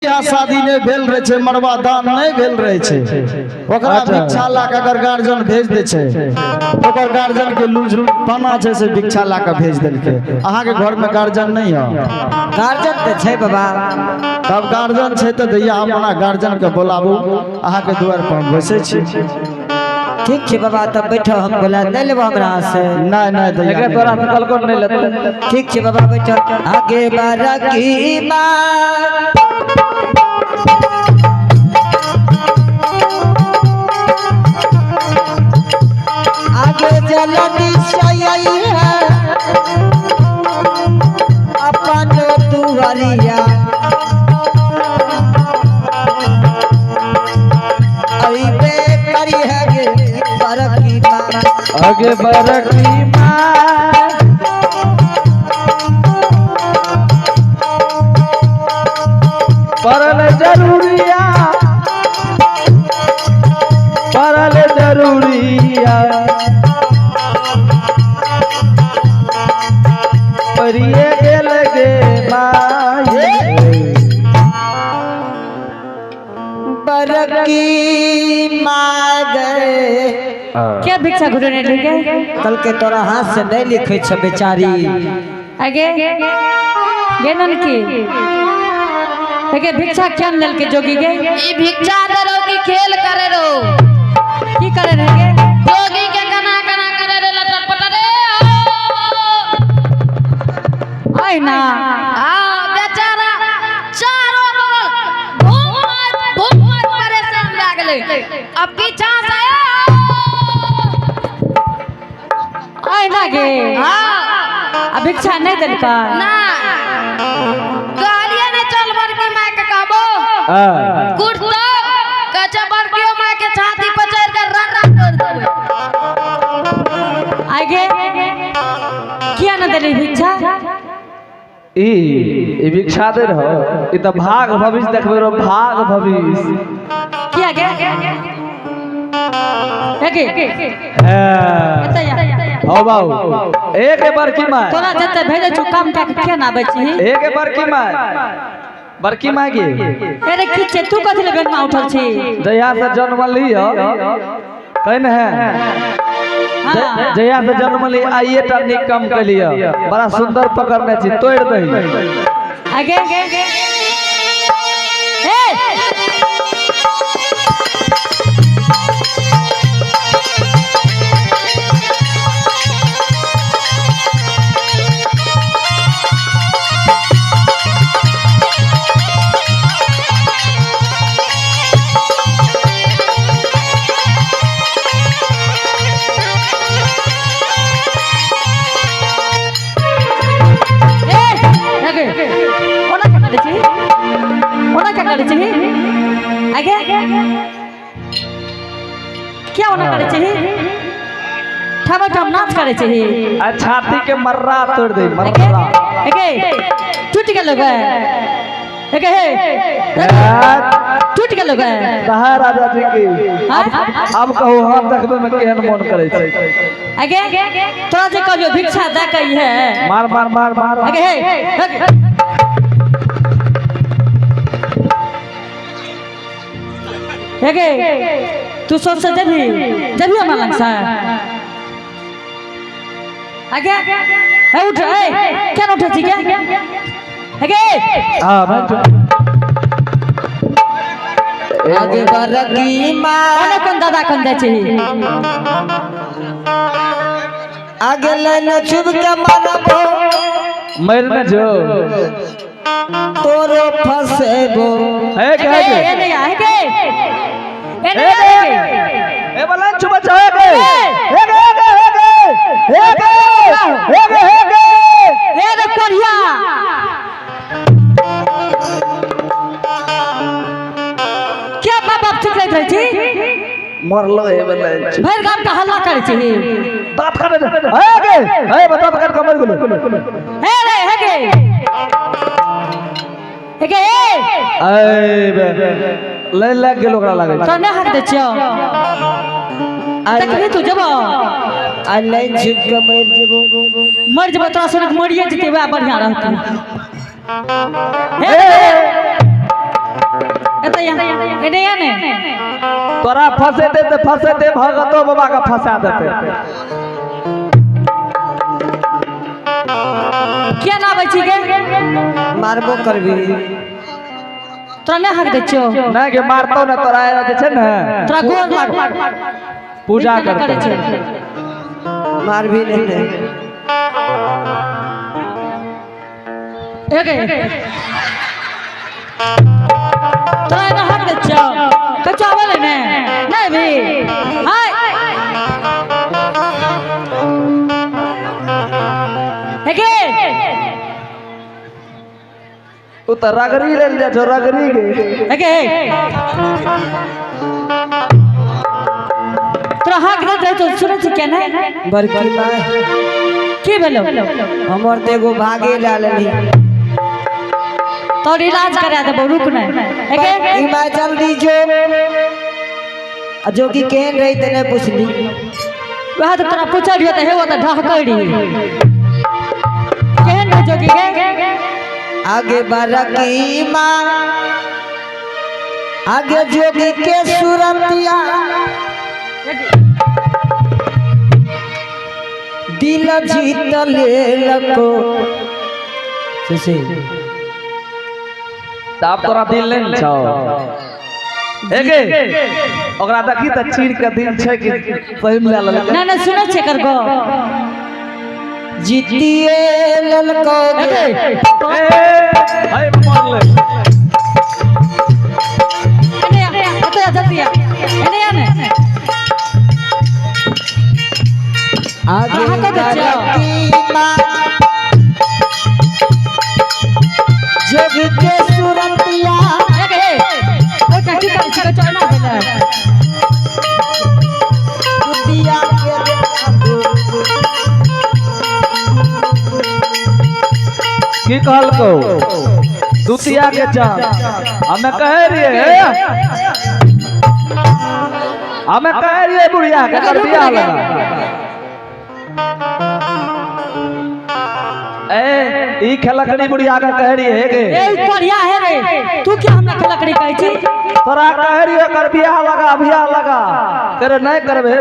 बियाह शादी नहीं भेल रहे छे, मरवा दान नहीं भेल रहे छे, ओकरा भिक्षा ला के अगर गार्जियन भेज दे छे, ओकर गार्जियन के लूज पाना छे से भिक्षा ला के भेज देलके। अहाँ के घर में गार्जियन नहीं है? गार्जियन तो छे बाबा। तब गार्जियन छे तो दैया अपना गार्जियन के बुलाबू, अहाँ के द्वार पर बैसे छी। ठीक है बाबा, तब बैठो, हम बोला ले लेबो हमरा से। नहीं नहीं दैया एक तोरा से कल नहीं लेते। ठीक है बाबा बैठो। आगे बारा की माँ आगे जलनी सही है अपन दुआरिया अइबे करी है गे बरकी माँ। आगे बरकी माँ परल जरूरिया, परल जरूरिया परिये गेल गे माये बरकी माँ गए। क्या भिक्षा घुटने लेके कल के तोरा हाथ से नहीं लिखे छ बेचारी। आगे गेनन की आगे भिक्षा क्या लेल के जोगी गे? ई भिक्षा दरो की खेल करे रो, की करे रहेगे? जोगी के कना कना करे रे लटर पटर रे। आई ना हां बेचारा चारों बगल घूम परेशान भ गेले। अब पीछा से आई ना गे। हां अब भिक्षा नहीं देल का ना गालियां ने चल भर के मां के कहबो कुर्तो कचा भर के मां के छाती पर चढ़ कर रर कर देबे। आगे क्या न देली भिक्षा? ई भिक्षा दे रहो, ई त भाग भविष्य देखबे रो, भाग भविष्य क्या गे? आगे हो बाऊ एक बरकी माँ तोरा जते भेजे छु काम का के ना बची। एक बरकी माँ, बरकी माँ गे अरे किछे तू कथि ले बेन में उठल छी? जया से जन्म लियो कहन है, जया से जन्म ली आइए टा निकम के लिए बड़ा सुंदर पकड़ने छी, तोड़ दही। आगे ए आगे क्या होना करे चाहिए? ठम ठम नाच करे चाहिए। छाती के मर्रा तोड़ दे, मर्रा एके टूट गेल गे। एके हे टूट गेल गे। कहा राजा जी की अब कहो हम देखबे में केहन मन करे छै। आगे तोरा जे कहलियो भिक्षा दे कही है, मार मार मार मार आगे हे आगे तू सोच से जभी जभी हमारा लगसा है। आगे है उठ ए क्या उठे छी क्या? आगे हां मैं आगे बरकी माँ ओने कोन दादा कोन दे छी? आगे लेने छुप के मारबो मर न जो तोरो फसेबो। है क्या है ए नहीं है के ए नहीं है ए बला चुप चाहे के हे ए रे कोरिया क्या बाप बाप ठीक रह छी? मरलो हे बला भर गाम का हल्ला करे छी। बात करे है के है बता पकड़ कमर गुलो हे रे हे के हे के ए ले लग गेल ओकरा लागे तो ने हक दे छियो तकली तू जब लाइन छुप के मर जब तोरा सुन मरिए जते बा बढ़िया रहती। एने आने तोरा फंसे दे भगतो बाबा का फंसा देते। क्या ना बची गे मारबो करबी तोरा ने हक दे छो नहीं के मारतो ना तोरा दे छे ना तोरा गोल मार पूजा करे छे मार भी नहीं एगे तोरा ने हक दे छो कच्चा वाले ने नहीं भी हाय एगे तू तो रगड़ी ले जा जो रगड़ी के एगे तोरा हक दे तो सुनै छी क्या नहीं बड़की माँ की भेलो हमर तो एगो भागे डालनी तोर इलाज करा देबो रुक नहीं एगे बड़की माँ जल्दी जो जो कि केहन रही तने पूछली वह तो तोरा पूछलियो त हेवो त ढहकड़ी केहन हो जोगी गे आगे बड़की माँ आगे जोगी के सूरतिया दिल जीत ले लको से ताप तोरा दिल नहीं छौ एगे ओकरा देखी त चीर के दिल छै कि सही मिला ले ना ना सुनै छै कर गो जीतिए ललको ए हाय मार ले एने आ तो जल्दी आ एने आने आगे कहाँ का बच्चा? बड़की माँ जोगी के सूरतिया एगे ओ चाची कर छी चना देला दुतिया के की कहल को दुतिया के चांद हमें कह रही बुढ़िया के कर बियाह लगा ए ई खलकड़ी बुढ़िया का कह रही है गे ए बढ़िया है रे तू क्या हमरा खलकड़ी कहै छी तोरा कह रही है कर बियाह लगा तेरे नहीं करबे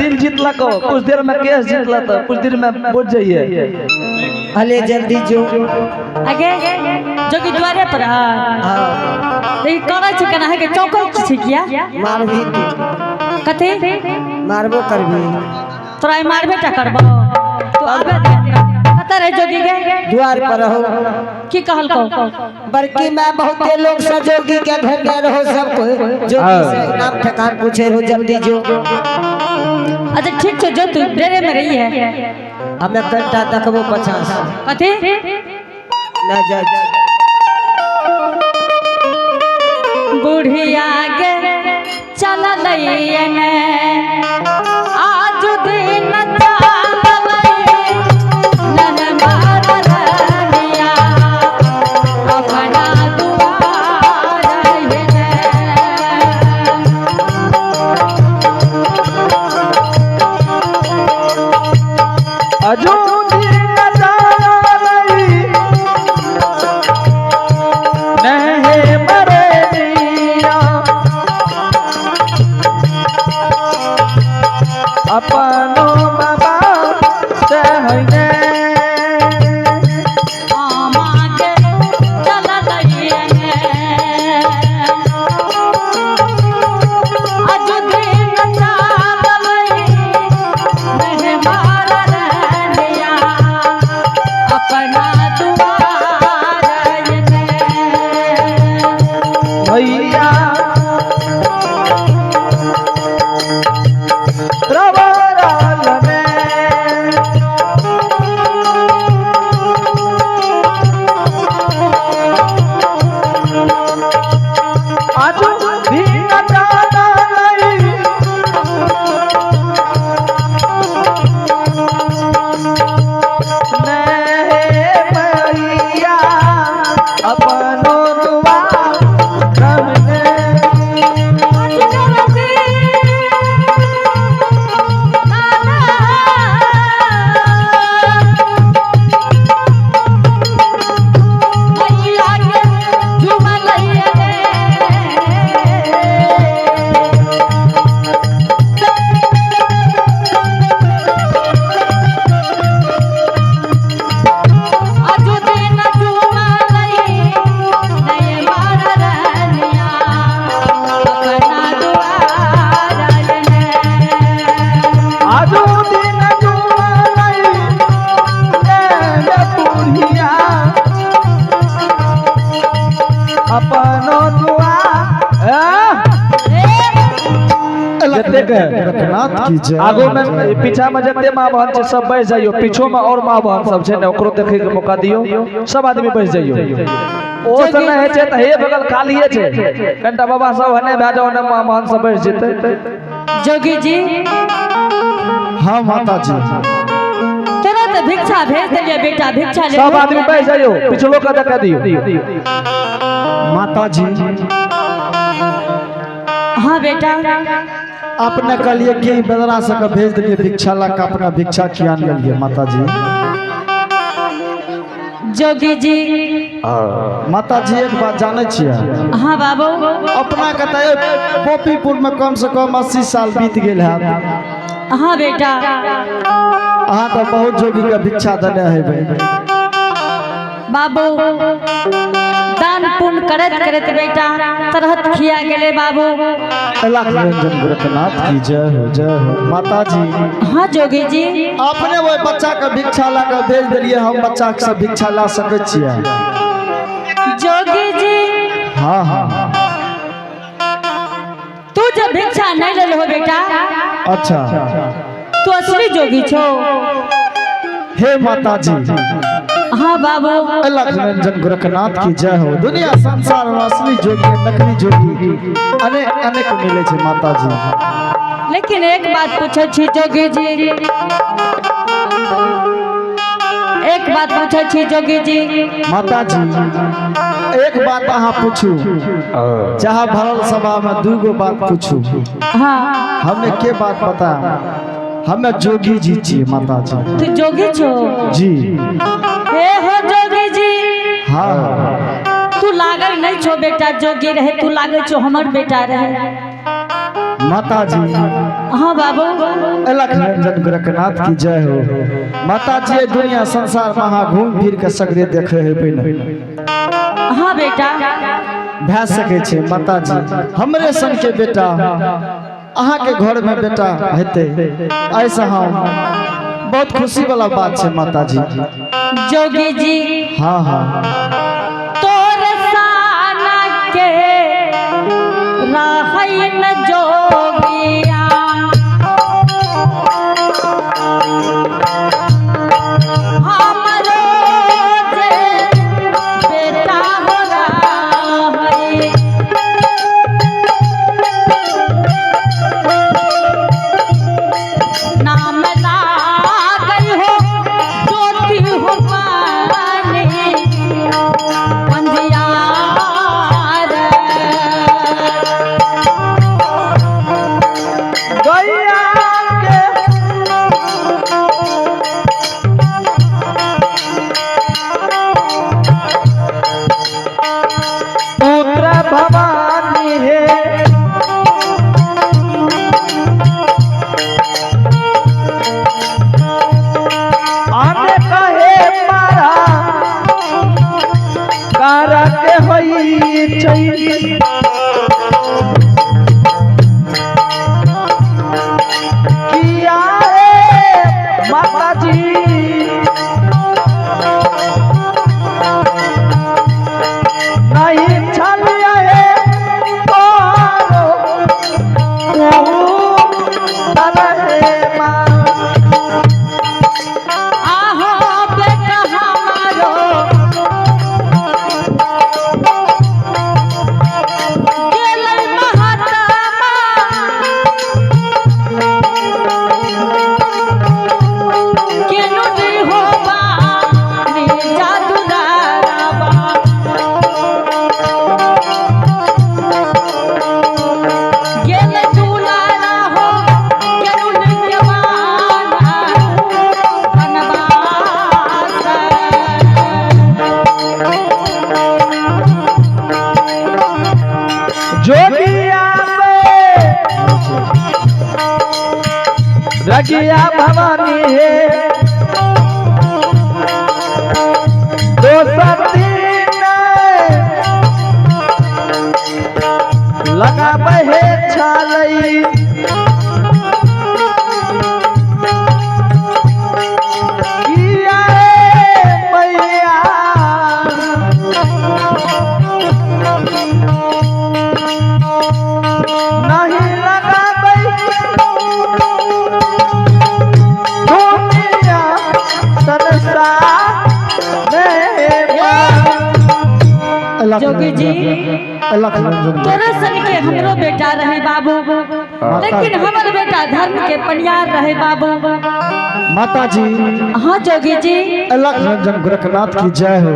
दिल जीत लको कुछ देर में केस जीत लत कुछ देर में बुझ जाइए भले जल्दी जो आगे जोगी द्वारे पर हां ई करै छी केना है के चौको छी किया मार भी कथि मारबो करबी तोरा मारबे टा करबो तू आबे दे कत रे जोगी गे द्वार पर रहो की कहल को बड़की माँ बहुते लोग सजोगी के घर में रहो सब कोई जोगी से नाम ठिकान पूछे रहो जल्दी जो अच्छा ठीक छो जो तू डेरे में रही है हमें कंटा देखबो 50 कथि ना जा बुढ़िया गे चल लइने आज दिन अपनो बाबा से होइने आमागे चल लइने आज दिन चालई मेहमान रहनिया अपना दुआर भैया अपनो दुआ भवनो दुआ जते के गोरखनाथ की जय आगो में पीछा में जते माँ बहन छै सब बैठ जाइयो पीछो में और माँ बहन सब छै ने ओकरो देखे के मौका दियो सब आदमी बैठ जाइयो ओ समय है छै त हे बगल खालिए छै कनटा बाबा सब हने भए जाओ ने माँ बहन सब बैठ जेते जोगी जी हाँ माता जी तुरंत भिक्षा भेज दिलिए बेटा भिक्षा ले सब आदमी बैठ जाइयो पिछलो का देख दियो माता जी हाँ बेटा अपने कहलिए कि बदरा से के भेज दिलिए भिक्षा ला के अपना भिक्षा किया लिये माता जी जोगी जी माता जी एक बात जाने छियै हाँ बाबू अपना कहते पोपीपुर में कम से कम 80 साल बीत गेल है हाँ बेटा अहाँ तो बहुत जोगी के भिक्षा देने हेबै बाबू दान पुण्य करत करत बेटा तरहत खिया गेले बाबू लाख निरंजन गोरखनाथ की जय हो माता जी हाँ जोगी जी अपने वो बच्चा के भिक्षा ला के भेज दिलिए हम बच्चा के सब भिक्षा ला सके छियै जोगी जी हाँ तू जब भिक्षा नहीं ले लो बेटा अच्छा तू असली जोगी छो हे माता जी हाँ बाबू लाख निरंजन गोरखनाथ की जय हो दुनिया संसार में असली जोगी नकली जोगी अनेक अनेक मिले छे माता जी लेकिन एक बात पूछे छी जोगी जी एक बात पूछे छी जोगी जी माता जी एक बात अहाँ पूछू चाहे भरल सभा में 2 गो बात पूछू हाँ हमें के बात पता हमें जोगी जी छी माता जी तू जोगी छो जी हे हो जोगी जी हाँ तू लागल नहीं छो बेटा जोगी रहे तू लागे छो हमर बेटा रहे माता जी हाँ बाबू लाख निरंजन गोरखनाथ की जय हो माता जी ये दुनिया संसार में अहाँ घूम फिर के सगरे देखे है पहिने हाँ बेटा भै सके छे माता जी हमरे सन के बेटा अहाँ के घर में बेटा हेते ऐसा हम बहुत खुशी वाला बात है माता जी जोगी जी हाँ तोर साना के राहइन जोगिया हमरो जे बेटा हो राही नाम लागल हो ज्योति हो पानी पंजियार गैया के पुत्र भवानी है आने कहे मारा कारा के होई छै किया है माता जी नहीं छलिया है तोरो माँ आहो बेटा हमारो गेलै महात्मा केनु दी होबा नी जादूगारबा गेलै दुलारा हो केनु दी जवाना बनवास जोगिया रगिया भवानी है दोसर दिन लगा बहे छालई किया रे मैया तोरे सन के हमरो बेटा रहे बाबू, लेकिन हमर बेटा धर्म के पनियार रहे बाबू। माता जी हाँ जोगी जी। अलग रंजन गोरखनाथ की जय हो।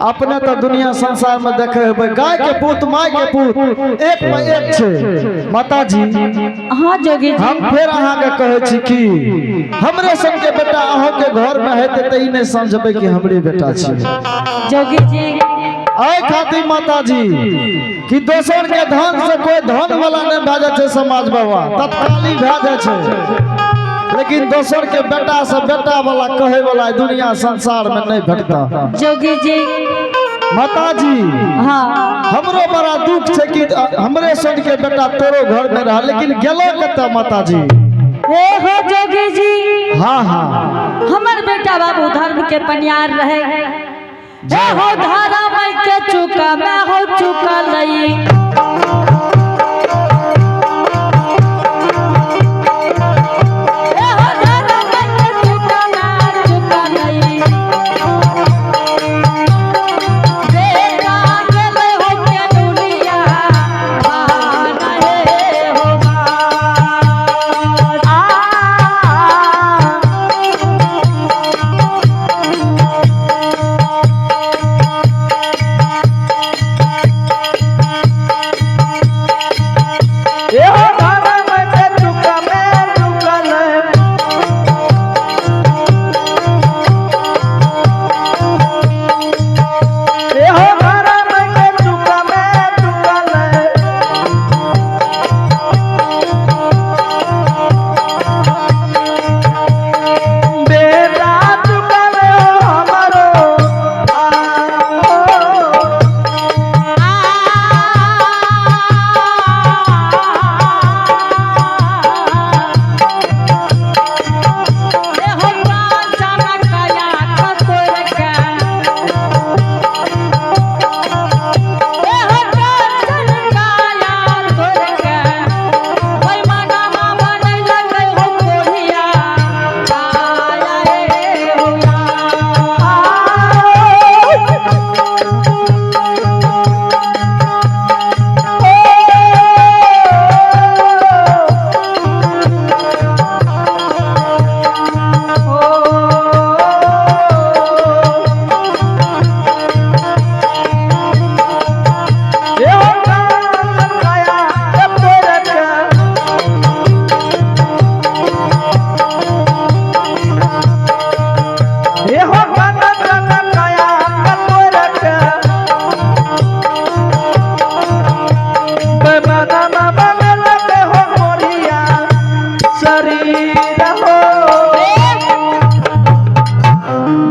अपने तो दुनिया संसार में देखे हुए गाय के पूत माय के पूत एक में एक छे माता जी। हाँ जोगी जी। हम फिर अहाँ के कहे छी कि हमरे सन के बेटा अहों के घर में हेते त ई नहीं समझबे कि हमरे बेटा छी जोगी जी। आय खातिर माता जी कि दोसर के धन से कोई धन वाला नहीं भए जाए समाज बाबा, तत्काली भए जाए छे, लेकिन दोसर के बेटा से बेटा वाला कहे वाला दुनिया संसार में नहीं भेटता जोगी जी। माता जी हाँ हमरो बड़ा दुख छे कि हमरे सन के बेटा तोरो घर में रहा, लेकिन गेलो कत्ता माता जी। हे हो जोगी जी। हाँ हाँ हमर बेटा बाबू धर्म के पनियार रहे। हे हो धारा मैं के चुका मैं हो चुका लई।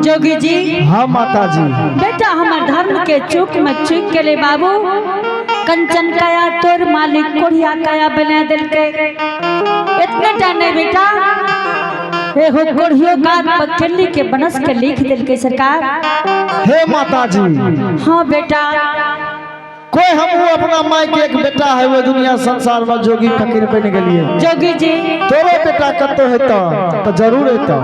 जोगी जी। हाँ माता जी। बेटा हमार धर्म के चूक में चूक के ले बाबू, कंचन काया तोर मालिक कोढ़िया काया बना दिल के। इतने टाने बेटा हे हो कोढ़ियो का पखेली के बनस के लिख दिल के सरकार। हे माता जी। हाँ बेटा कोई हम अपना माई के एक बेटा है वो दुनिया संसार में जोगी फकीर बन गलिए। जोगी जी तोरो बेटा कतो हेता तो जरूर हेता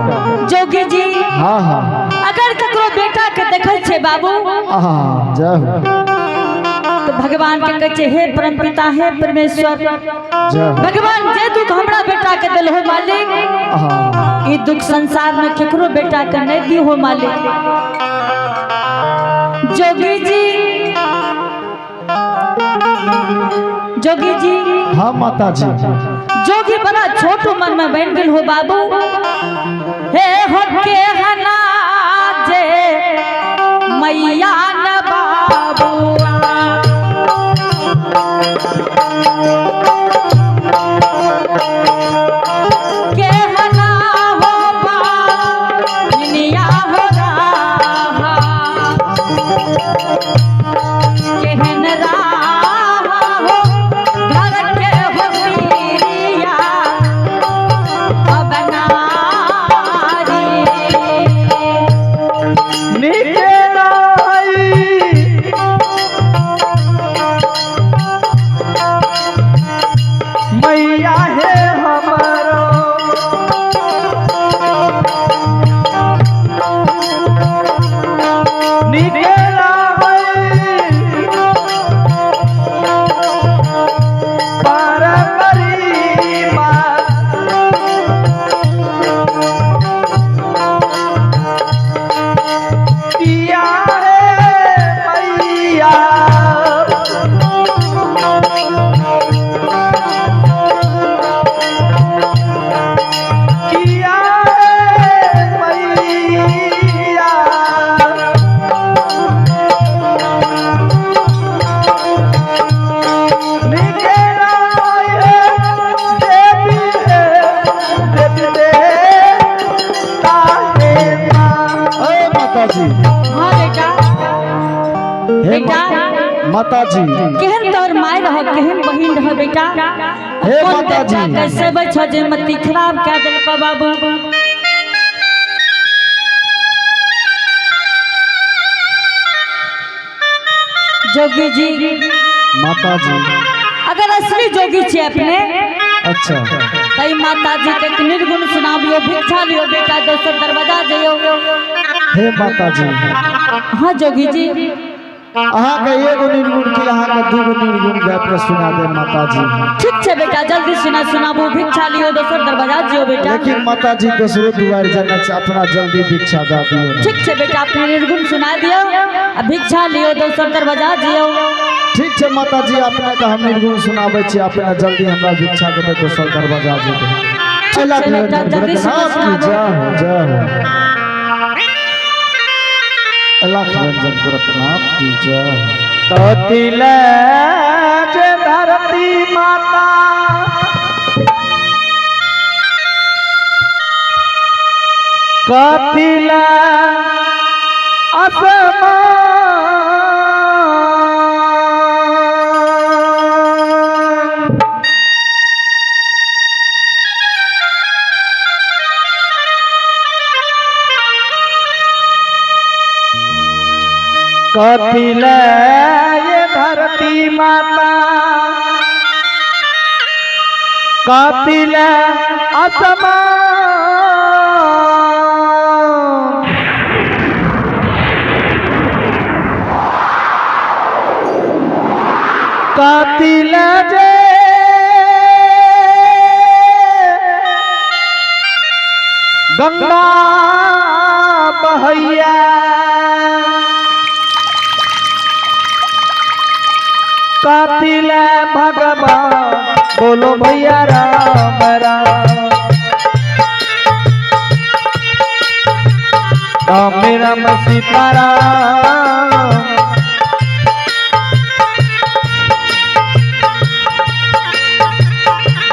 जोगी जी। हाँ हाँ अगर ककरो बेटा के देखै छे बाबू हाँ जय हो तो भगवान के कहै छे हे परम पिता हे परमेश्वर जय हो भगवान जे दुख हमरा बेटा के दिल हो मालिक हाँ ई दुख संसार में केकरो बेटा के नहीं दी हो मालिक। जोगी जी जोगी जी। हाँ माता जी। जोगी बड़ा छोट उम्र में बन गल हो बाबू। हे हो के हना जे मैया न बाबू के हना हो बानिया हो रहा केहन रहा हो घर के हो पीरिया अबनारी। निके नाई माता जी केहन तोर माय रह केहन बहिन रह बेटा हे कौन माता जी। बेटा कैसे बच जे मती खराब कह देलको बाबू जोगी जी माता जी अगर असली जोगी छे अपने अच्छा तई माता जी के निर्गुण सुनाबियो भिक्षा लियो बेटा दोसर दरवाजा जइयो हे माता जी हाँ जोगी जी अहाँ के एगो निर्गुण की अहाँ के दूगो निर्गुण गा के सुना दे माता जी। ठीक छे बेटा जल्दी सुनाबू भिक्षा लियो दोसर दरवाजा जइयो बेटा लेकिन माता जी दूसरे दुआर जाना से अपना जल्दी भिक्षा दा दियो। ठीक छे बेटा अपने निर्गुण सुना दियो आ भिक्षा लियो दोसर दरवाजा जइयो ठीक है माता जी अपने का हम निर्गुण सुनाबे छी अपना जल्दी हमरा भिक्षा देबे दोसर दरवाजा जेबे। चला बेटा, जल्दी सुनाबो। जय लाख रंजन गोरखनाथ की जय। तोतिल जे धरती माता कतिल आसमान कतिल ये धरती माता कतिल आसमान कतिल जे गंगा बहैया कतिल भगवान बोलो भैया राम राम राम राम सीताराम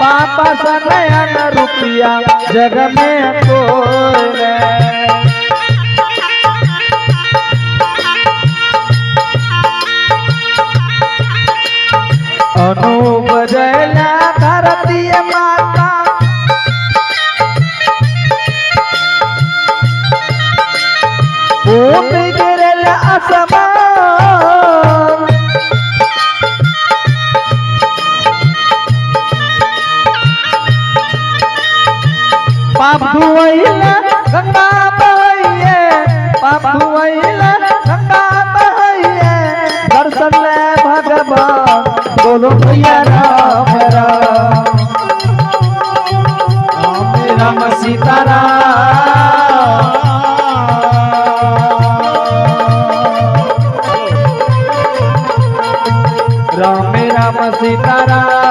पापा सनयन रुपया जग में कोई अनुबजला धरती माता फूट गिरल आसमान पाप धुआइला गंगा बहैये पाप धुआइला गंगा बहैये दर्शन ले भगवान बोलो भैया राम राम राम राम सीताराम राम राम सीताराम